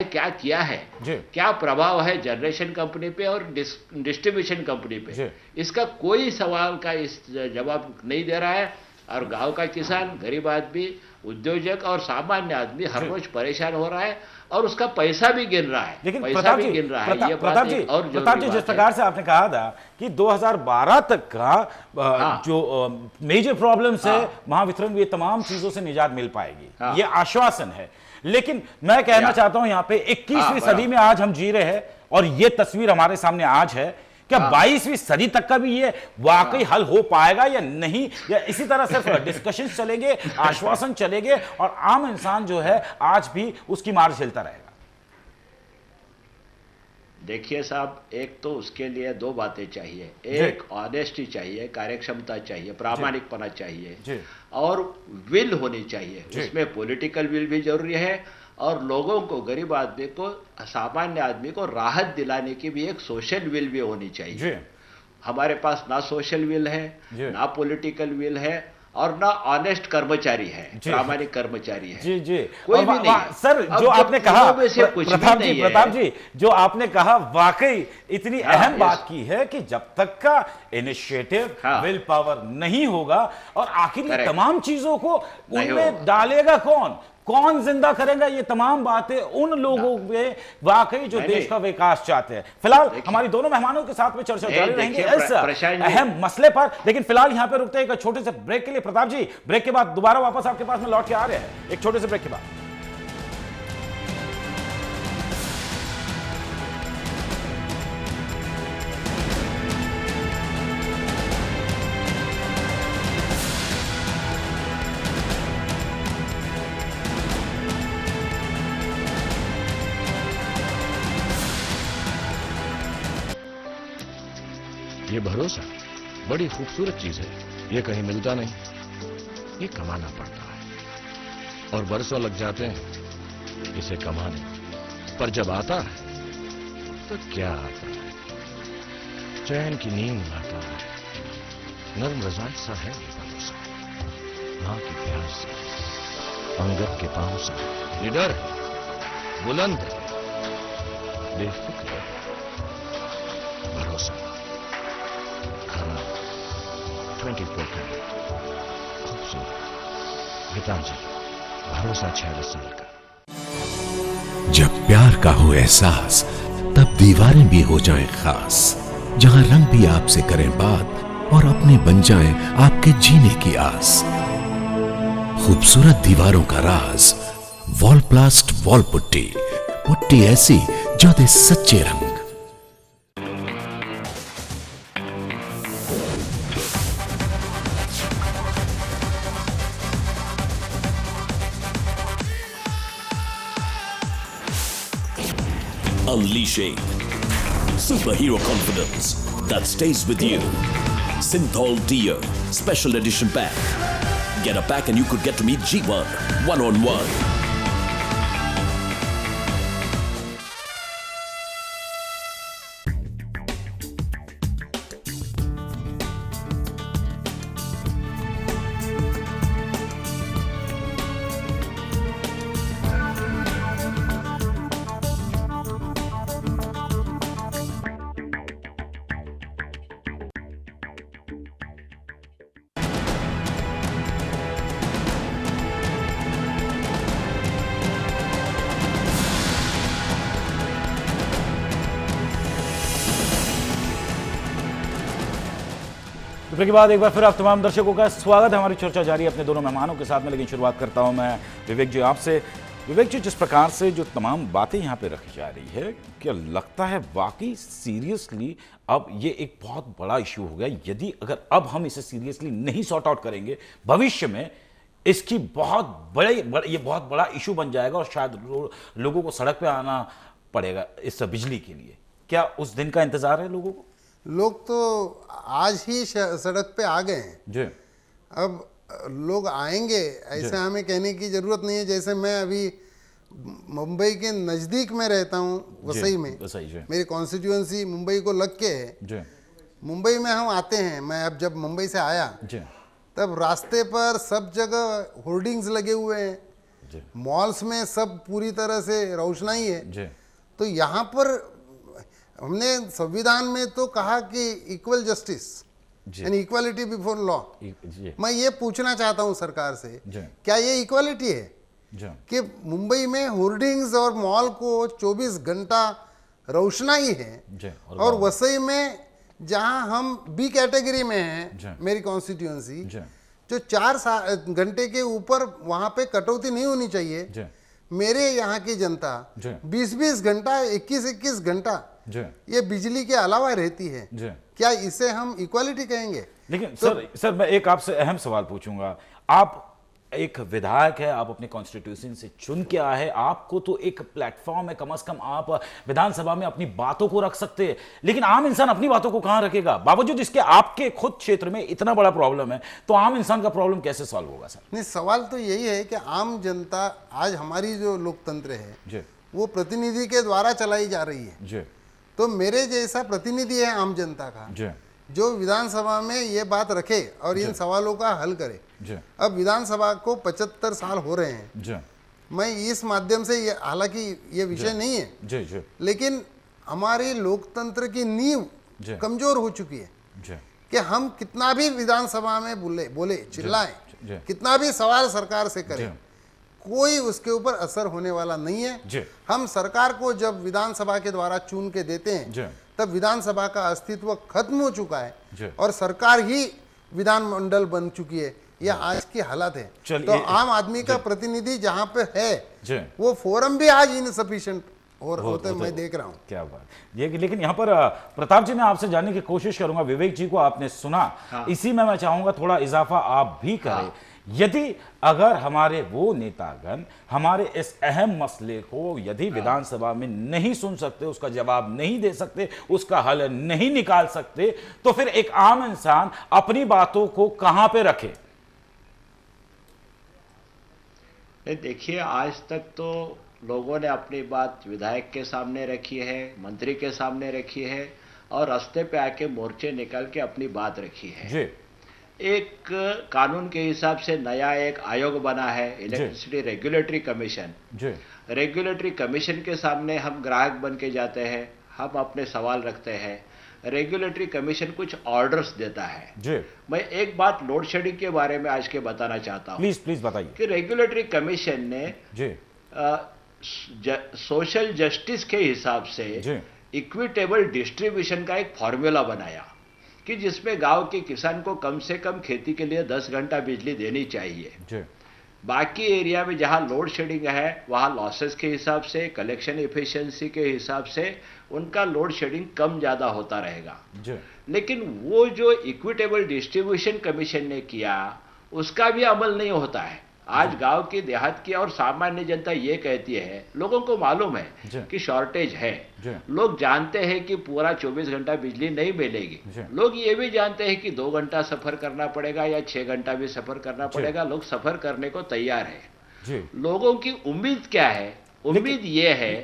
क्या किया है, क्या प्रभाव है जनरेशन कंपनी पे और डिस्ट्रीब्यूशन कंपनी पे, इसका कोई सवाल का इस जवाब नहीं दे रहा है। और गांव का किसान, गरीब आदमी, उद्योजक और सामान्य आदमी हर रोज परेशान हो रहा है और उसका पैसा भी गिन रहा है। लेकिन पैसा भी गिन रहा है। ये प्रताप जी जिस प्रकार से आपने कहा था कि 2012 तक का जो मेजर प्रॉब्लम्स है महावितरण, ये तमाम चीजों से निजात मिल पाएगी, ये आश्वासन है। लेकिन मैं कहना चाहता हूं यहां पे 21वीं सदी में आज हम जी रहे हैं और ये तस्वीर हमारे सामने आज है। क्या 22वीं सदी तक का भी ये वाकई हल हो पाएगा या नहीं, या इसी तरह सिर्फ डिस्कशन चलेंगे, आश्वासन चलेंगे और आम इंसान जो है आज भी उसकी मार झेलता रहेगा? देखिए साहब, एक तो उसके लिए दो बातें चाहिए। एक ऑनेस्टी चाहिए, कार्यक्षमता चाहिए, प्रामाणिकपना चाहिए और विल होनी चाहिए। उसमें पॉलिटिकल विल भी जरूरी है और लोगों को, गरीब आदमी को, सामान्य आदमी को राहत दिलाने की भी एक सोशल विल भी होनी चाहिए। हमारे पास ना सोशल विल है, ना पॉलिटिकल विल है और ना ऑनेस्ट कर्मचारी है, प्रामाणिक कर्मचारी है। जी जी, कोई भी नहीं। सर जो आपने कहा प्रताप जी जो आपने कहा वाकई इतनी अहम बात की है कि जब तक का इनिशिएटिव, विल पावर नहीं होगा और आखिर ये तमाम चीजों को उनमें डालेगा कौन जिंदा करेगा, ये तमाम बातें उन लोगों में वाकई जो देश का विकास चाहते हैं। फिलहाल हमारी दोनों मेहमानों के साथ में चर्चा जारी रहेंगे इस अहम मसले पर, लेकिन फिलहाल यहां पे रुकते हैं एक छोटे से ब्रेक के लिए। प्रताप जी, ब्रेक के बाद दोबारा वापस आपके पास में लौट के आ रहे हैं एक छोटे से ब्रेक के बाद। ये भरोसा बड़ी खूबसूरत चीज है, ये कहीं मिलता नहीं, ये कमाना पड़ता है और बरसों लग जाते हैं इसे कमाने, पर जब आता है तो क्या आता है, चैन की नींद आता है, नर्म रजाई सा है ये भरोसा, मां की प्यार से, अंगद के पांव सा, निडर है, बुलंद है, बेफिक्र है, भरोसा 24 खूबसूरत गीतांजलि, भरोसा 46 साल का। जब प्यार का हो एहसास तब दीवारें भी हो जाएं खास, जहां रंग भी आपसे करें बात और अपने बन जाएं आपके जीने की आस। खूबसूरत दीवारों का राज वॉलप्लास्ट वॉल पुट्टी, पुट्टी ऐसी जो दे सच्चे रंग। Unleashing superhero confidence that stays with you. Synthol Deer Special Edition Pack. Get a pack and you could get to meet G1 one-on-one. Break के बाद एक बार फिर आप तमाम दर्शकों का स्वागत है। हमारी चर्चा जारी है अपने दोनों मेहमानों के साथ में, लेकिन शुरुआत करता हूं मैं विवेक जी आपसे। विवेक जी, जिस प्रकार से जो तमाम बातें यहां पे रखी जा रही है, क्या लगता है वाकई सीरियसली अब ये एक बहुत बड़ा इशू हो गया? यदि अगर अब हम इसे सीरियसली नहीं सॉर्ट आउट करेंगे, भविष्य में इसकी ये बहुत बड़ा इशू बन जाएगा और शायद लोगों को सड़क पे आना पड़ेगा इस बिजली के लिए। क्या उस दिन का इंतजार है लोगों को? लोग तो आज ही सड़क पे आ गए हैं जी। अब लोग आएंगे ऐसा हमें कहने की जरूरत नहीं है। जैसे मैं अभी मुंबई के नज़दीक में रहता हूँ, वसई में, मेरी कॉन्स्टिट्यूएंसी मुंबई को लग के है। मुंबई में हम आते हैं, मैं अब जब मुंबई से आया तब रास्ते पर सब जगह होर्डिंग्स लगे हुए हैं मॉल्स में सब पूरी तरह से रोशनाई है। तो यहाँ पर हमने संविधान में तो कहा कि equal justice and equality before law. मैं ये पूछना चाहता हूँ सरकार से, क्या ये इक्वालिटी है कि मुंबई में होर्डिंग्स और मॉल को 24 घंटा रोशनाई है और वसई में जहां हम बी कैटेगरी में हैं, मेरी कॉन्स्टिट्यूएंसी, जो 4 घंटे के ऊपर वहां पे कटौती नहीं होनी चाहिए। मेरे यहाँ की जनता 20-20 घंटा 21-21 घंटा ये बिजली के अलावा रहती है, क्या इसे हम इक्वालिटी कहेंगे? लेकिन तो, सर मैं एक आपसे अहम सवाल पूछूंगा। आप एक विधायक है, आप अपने कॉन्स्टिट्यूशन से चुन के आए हैं, आपको तो एक प्लेटफॉर्म है, कम से कम आप विधानसभा में अपनी बातों को रख सकते हैं, लेकिन आम इंसान अपनी बातों को कहां रखेगा? बावजूद इसके आपके खुद क्षेत्र में इतना बड़ा प्रॉब्लम है, तो आम इंसान का प्रॉब्लम कैसे सॉल्व होगा सर? नहीं, सवाल तो यही है कि आम जनता, आज हमारी जो लोकतंत्र है वो प्रतिनिधि के द्वारा चलाई जा रही है। तो मेरे जैसा प्रतिनिधि है आम जनता का, जो विधानसभा में ये बात रखे और इन सवालों का हल करे। अब विधानसभा को 75 साल हो रहे हैं। मैं इस माध्यम से, हालांकि ये विषय नहीं है, लेकिन हमारी लोकतंत्र की नींव कमजोर हो चुकी है कि हम कितना भी विधानसभा में बोले चिल्लाएं, कितना भी सवाल सरकार से करें, कोई उसके ऊपर असर होने वाला नहीं है। हम सरकार को जब विधानसभा के द्वारा चुन के देते हैं तब विधानसभा का अस्तित्व खत्म हो चुका है और सरकार ही विधानमंडल बन चुकी है। यह आज की हालत है। तो आम आदमी का प्रतिनिधि जहां पे है वो फोरम भी आज इनसफिशिएंट और होते मैं देख रहा हूं। क्या बात ये, लेकिन यहाँ पर प्रताप जी मैं आपसे जानने की कोशिश करूंगा, विवेक जी को आपने सुना, इसी में मैं चाहूंगा थोड़ा इजाफा आप भी करें। यदि अगर हमारे वो नेतागण हमारे इस अहम मसले को यदि विधानसभा में नहीं सुन सकते, उसका जवाब नहीं दे सकते, उसका हल नहीं निकाल सकते, तो फिर एक आम इंसान अपनी बातों को कहां पे रखे? देखिए, आज तक तो लोगों ने अपनी बात विधायक के सामने रखी है, मंत्री के सामने रखी है और रास्ते पे आके मोर्चे निकाल के अपनी बात रखी है जी। एक कानून के हिसाब से नया एक आयोग बना है, electricity regulatory commission. Regulatory commission के सामने हम ग्राहक बन के जाते हैं, हम अपने सवाल रखते हैं, रेगुलेटरी कमीशन कुछ ऑर्डर्स देता है जी। मैं एक बात लोड शेडिंग के बारे में आज के बताना चाहता हूँ। प्लीज बताइए कि रेगुलेटरी कमीशन ने जी सोशल जस्टिस के हिसाब से इक्विटेबल डिस्ट्रीब्यूशन का एक फॉर्मूला बनाया कि जिसमें गांव के किसान को कम से कम खेती के लिए 10 घंटा बिजली देनी चाहिए। बाकी एरिया में जहां लोड शेडिंग है वहां लॉसेस के हिसाब से, कलेक्शन एफिशिएंसी के हिसाब से उनका लोड शेडिंग कम ज्यादा होता रहेगा। लेकिन वो जो इक्विटेबल डिस्ट्रीब्यूशन कमीशन ने किया उसका भी अमल नहीं होता है। आज गांव की, देहात की और सामान्य जनता ये कहती है, लोगों को मालूम है कि शॉर्टेज है, लोग जानते हैं कि पूरा 24 घंटा बिजली नहीं मिलेगी, लोग ये भी जानते हैं कि 2 घंटा सफर करना पड़ेगा या 6 घंटा भी सफर करना पड़ेगा, लोग सफर करने को तैयार है। लोगों की उम्मीद क्या है? उम्मीद ये है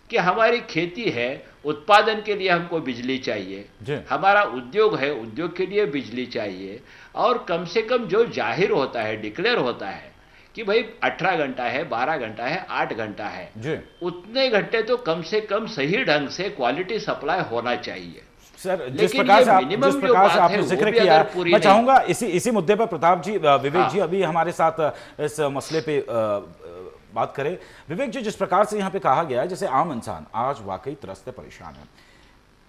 कि हमारी खेती है, उत्पादन के लिए हमको बिजली चाहिए, हमारा उद्योग है, उद्योग के लिए बिजली चाहिए, और कम से कम जो जाहिर होता है, डिक्लेयर होता है कि भाई 18 घंटा है, 12 घंटा है, 8 घंटा है, उतने घंटे तो कम से कम सही ढंग से क्वालिटी सप्लाई होना चाहिए। सर, जिस प्रकार से आपने जिक्र किया, मैं चाहूंगा इसी मुद्दे पर प्रताप जी, विवेक जी अभी हमारे साथ इस मसले पे बात करें। विवेक जी, जिस प्रकार से यहाँ पे कहा गया है, जैसे आम इंसान आज वाकई त्रस्त परेशान है।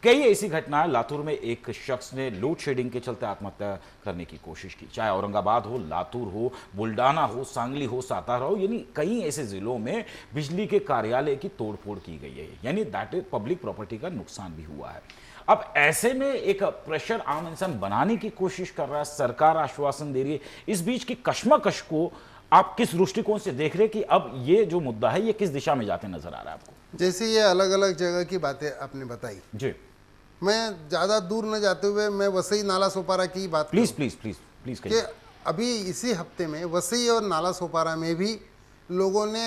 कई ऐसी घटनाएं, लातूर में एक शख्स ने लोड शेडिंग के चलते आत्महत्या करने की कोशिश की, चाहे औरंगाबाद हो, लातूर हो, बुल्डाना हो, सांगली हो, सातारा हो, यानी कई ऐसे जिलों में बिजली के कार्यालय की तोड़फोड़ की गई है, यानी दैट इज पब्लिक प्रॉपर्टी का नुकसान भी हुआ है। अब ऐसे में एक प्रेशर आम इंसान बनाने की कोशिश कर रहा है, सरकार आश्वासन दे रही है, इस बीच की कश्मकश को आप किस दृष्टिकोण से देख रहे हैं कि अब ये जो मुद्दा है ये किस दिशा में जाते नजर आ रहा है आपको? जैसे ये अलग अलग जगह की बातें आपने बताई जी, मैं ज़्यादा दूर न जाते हुए मैं वसई नाला सोपारा की बात प्लीज कि अभी इसी हफ्ते में वसई और नाला सोपारा में भी लोगों ने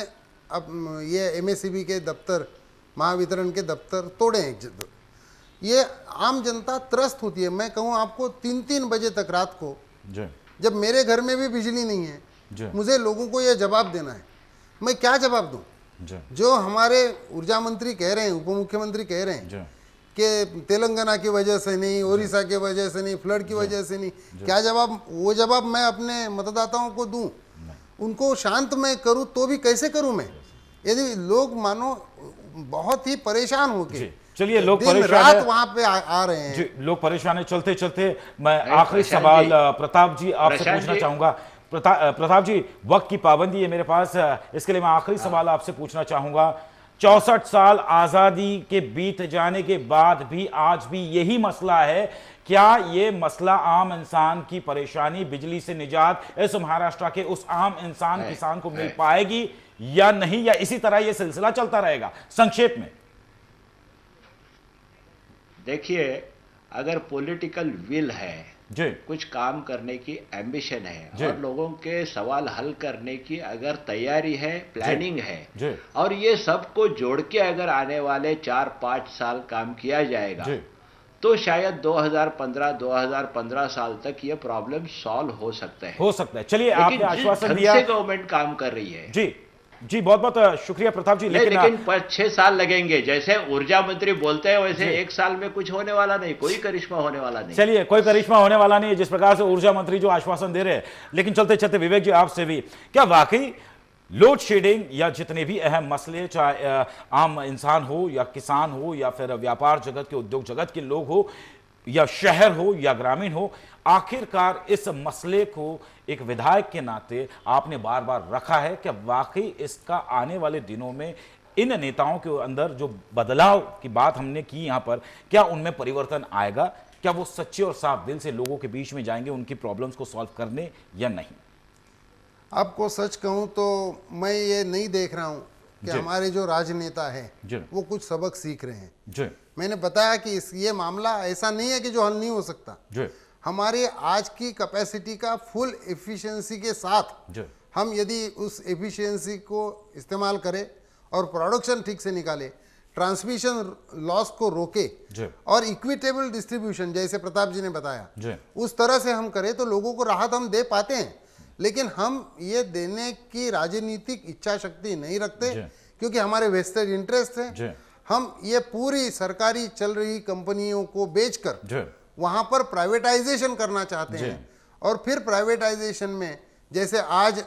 अब ये MSEB के दफ्तर, महावितरण के दफ्तर तोड़े हैं। ये आम जनता त्रस्त होती है। मैं कहूँ आपको 3-3 बजे तक रात को, जब मेरे घर में भी बिजली नहीं है, मुझे लोगों को ये जवाब देना है। मैं क्या जवाब दूं? जो हमारे ऊर्जा मंत्री कह रहे हैं, उप मुख्यमंत्री कह रहे हैं कि तेलंगाना की वजह से नहीं, ओडिशा की वजह से नहीं, फ्लड की वजह से नहीं, क्या जवाब, वो जवाब मैं अपने मतदाताओं को दूं? उनको शांत मैं करूं तो भी कैसे करूं मैं, यदि लोग मानो बहुत ही परेशान होके, चलिए लोग परेशान रात वहां पे आ रहे हैं जी, लोग परेशान है। चलते चलते मैं आखिरी सवाल प्रताप जी आपसे पूछना चाहूंगा। प्रताप जी, वक्त की पाबंदी है मेरे पास, इसके लिए मैं आखिरी सवाल आपसे पूछना चाहूंगा। 64 साल आजादी के बीत जाने के बाद भी आज भी यही मसला है, क्या ये मसला आम इंसान की परेशानी, बिजली से निजात इस महाराष्ट्र के उस आम इंसान किसान को मिल पाएगी या नहीं, या इसी तरह ये सिलसिला चलता रहेगा? संक्षेप में देखिए, अगर पॉलिटिकल विल है जी, कुछ काम करने की एम्बिशन है और लोगों के सवाल हल करने की अगर तैयारी है, प्लानिंग है, और ये सबको जोड़ के अगर आने वाले 4-5 साल काम किया जाएगा तो शायद 2015 साल तक ये प्रॉब्लम सॉल्व हो सकते हैं। हो सकता है। चलिए, आपने आश्वासन दिया, गवर्नमेंट काम कर रही है। जी बहुत बहुत शुक्रिया प्रताप जी। लेकिन 6 साल लगेंगे, जैसे ऊर्जा मंत्री बोलते हैं वैसे 1 साल में कुछ होने वाला नहीं, कोई करिश्मा होने वाला नहीं। चलिए, कोई करिश्मा होने वाला नहीं, जिस प्रकार से ऊर्जा मंत्री जो आश्वासन दे रहे हैं। लेकिन चलते चलते विवेक जी आपसे भी, क्या वाकई लोड शेडिंग या जितने भी अहम मसले, चाहे आम इंसान हो या किसान हो या फिर व्यापार जगत के, उद्योग जगत के लोग हो या शहर हो या ग्रामीण हो, आखिरकार इस मसले को एक विधायक के नाते आपने बार बार रखा है कि वाकई इसका आने वाले दिनों में इन नेताओं के अंदर जो बदलाव की बात हमने की यहां पर, क्या उनमें परिवर्तन आएगा? क्या वो सच्चे और साफ दिल से लोगों के बीच में जाएंगे उनकी प्रॉब्लम्स को सॉल्व करने या नहीं? आपको सच कहूं तो मैं ये नहीं देख रहा हूं कि हमारे जो राजनेता हैं वो कुछ सबक सीख रहे हैं। मैंने बताया कि ये मामला ऐसा नहीं है कि जो हल नहीं हो सकता। हमारे आज की कैपेसिटी का फुल एफिशिएंसी के साथ हम यदि उस एफिशिएंसी को इस्तेमाल करें और प्रोडक्शन ठीक से निकाले, ट्रांसमिशन लॉस को रोके और इक्विटेबल डिस्ट्रीब्यूशन जैसे प्रताप जी ने बताया, उस तरह से हम करें तो लोगों को राहत हम दे पाते हैं। लेकिन हम ये देने की राजनीतिक इच्छा शक्ति नहीं रखते क्योंकि हमारे वेस्टेड इंटरेस्ट है। हम ये पूरी सरकारी चल रही कंपनियों को बेचकर वहां पर प्राइवेटाइजेशन करना चाहते हैं और फिर प्राइवेटाइजेशन में जैसे आज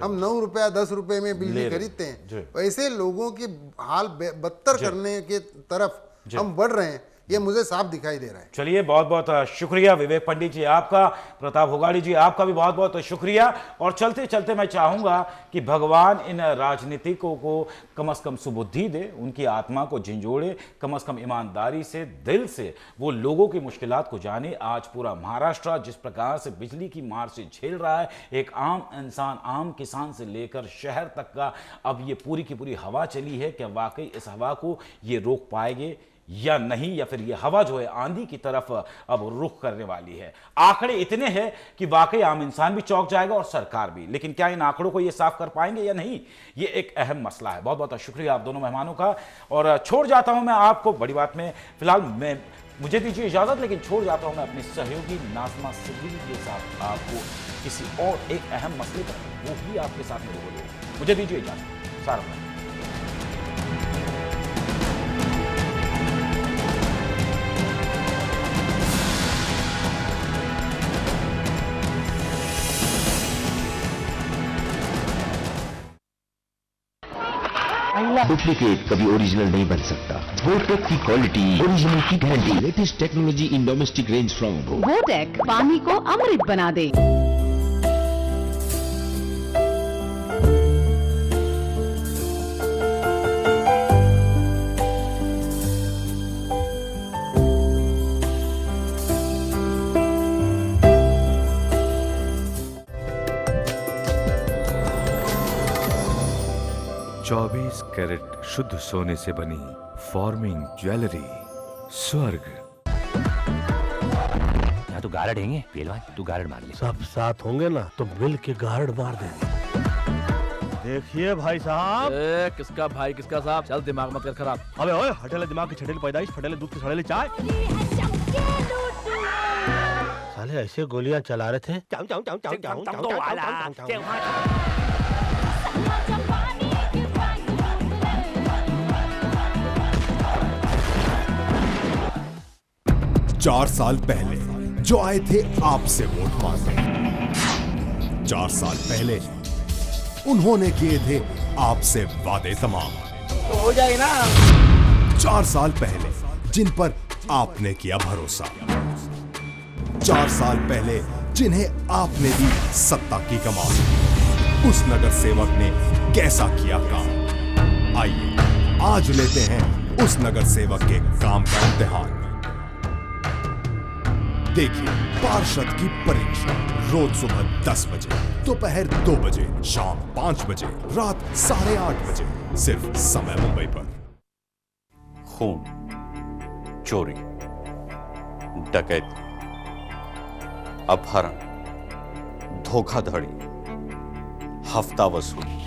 हम 9 रुपया 10 रुपए में बिजली खरीदते हैं, वैसे लोगों की हाल बदतर करने के तरफ हम बढ़ रहे हैं, ये मुझे साफ दिखाई दे रहा है। चलिए, बहुत बहुत शुक्रिया विवेक पंडित जी आपका, प्रताप होगाड़ी जी आपका भी बहुत बहुत शुक्रिया। और चलते चलते मैं चाहूंगा कि भगवान इन राजनीतिकों को कम से कम सुबुद्धि दे, उनकी आत्मा को झंझोड़े, कम से कम ईमानदारी से, दिल से वो लोगों की मुश्किलात को जाने। आज पूरा महाराष्ट्र जिस प्रकार से बिजली की मार से झेल रहा है, एक आम इंसान, आम किसान से लेकर शहर तक का, अब ये पूरी की पूरी हवा चली है, क्या वाकई इस हवा को ये रोक पाएंगे या नहीं, या फिर ये हवा जो है आंधी की तरफ अब रुख करने वाली है? आंकड़े इतने हैं कि वाकई आम इंसान भी चौंक जाएगा और सरकार भी। लेकिन क्या इन आंकड़ों को ये साफ कर पाएंगे या नहीं, ये एक अहम मसला है। बहुत बहुत शुक्रिया आप दोनों मेहमानों का। और छोड़ जाता हूं मैं आपको बड़ी बात में, फिलहाल मुझे दीजिए इजाजत, लेकिन छोड़ जाता हूं मैं अपनी सहयोगी नाज़मा सिद्दीकी के साथ आपको किसी और एक अहम मसले पर, वो भी आपके साथ में बोले। मुझे दीजिए इजाजत, सारा डुप्लीकेट कभी ओरिजिनल नहीं बन सकता। वोटेक की क्वालिटी, ओरिजिनल की guarantee, latest technology in domestic range from Votek, पानी को अमृत बना दे। चौबीस कैरेट शुद्ध सोने से बनी फॉर्मिंग ज्वेलरी, स्वर्ग। यहाँ तो गारड हैंगे, पहलवान तू गारड मार ले। सब साथ होंगे ना तो मिल के गारड मार देंगे। देखिए भाई साहब, किसका भाई किसका साहब, चल दिमाग मत कर खराब। अबे ओए, हटेले दिमाग की छटेली पैदाइश, फटेले दूध की सड़ेली चाय। साले ऐसे गोलियां चला रहे थे। 4 साल पहले जो आए थे आपसे वोट मांगने, 4 साल पहले उन्होंने किए थे आपसे वादे तमाम, तो हो जाएगी ना। 4 साल पहले जिन पर आपने किया भरोसा, 4 साल पहले जिन्हें आपने दी सत्ता की कमान, उस नगर सेवक ने कैसा किया काम। आइए आज लेते हैं उस नगर सेवक के काम का इम्तिहान। देखिए पार्षद की परीक्षा रोज सुबह 10 बजे, दोपहर 2 बजे, शाम 5 बजे, रात 8:30 बजे, सिर्फ समय मुंबई पर। खून, चोरी, डकैती, अपहरण, धोखाधड़ी, हफ्ता वसूली,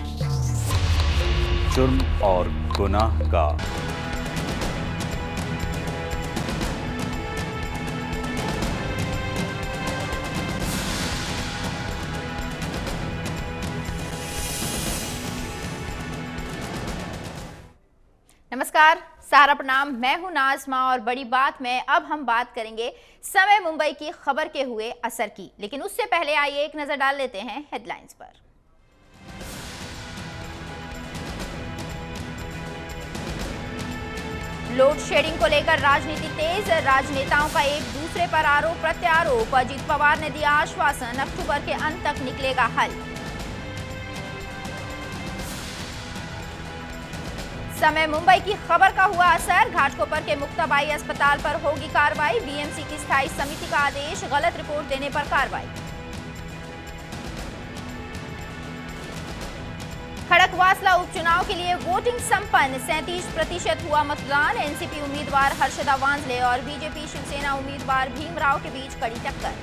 जुर्म और गुनाह का नमस्कार, सहारा प्रणाम। मैं हूं नाज़मा और बड़ी बात में अब हम बात करेंगे समय मुंबई की खबर के हुए असर की। लेकिन उससे पहले आइए एक नजर डाल लेते हैं हेडलाइंस पर। लोड शेडिंग को लेकर राजनीति तेज, राजनेताओं का एक दूसरे पर आरोप प्रत्यारोप। अजित पवार ने दिया आश्वासन, अक्टूबर के अंत तक निकलेगा हल। समय मुंबई की खबर का हुआ असर, घाटकोपर के मुक्ताबाई अस्पताल पर होगी कार्रवाई। बीएमसी की स्थायी समिति का आदेश, गलत रिपोर्ट देने पर कार्रवाई। खड़कवासला उपचुनाव के लिए वोटिंग संपन्न, 37% हुआ मतदान। एनसीपी उम्मीदवार हर्षदा वांजले और बीजेपी शिवसेना उम्मीदवार भीमराव के बीच कड़ी टक्कर।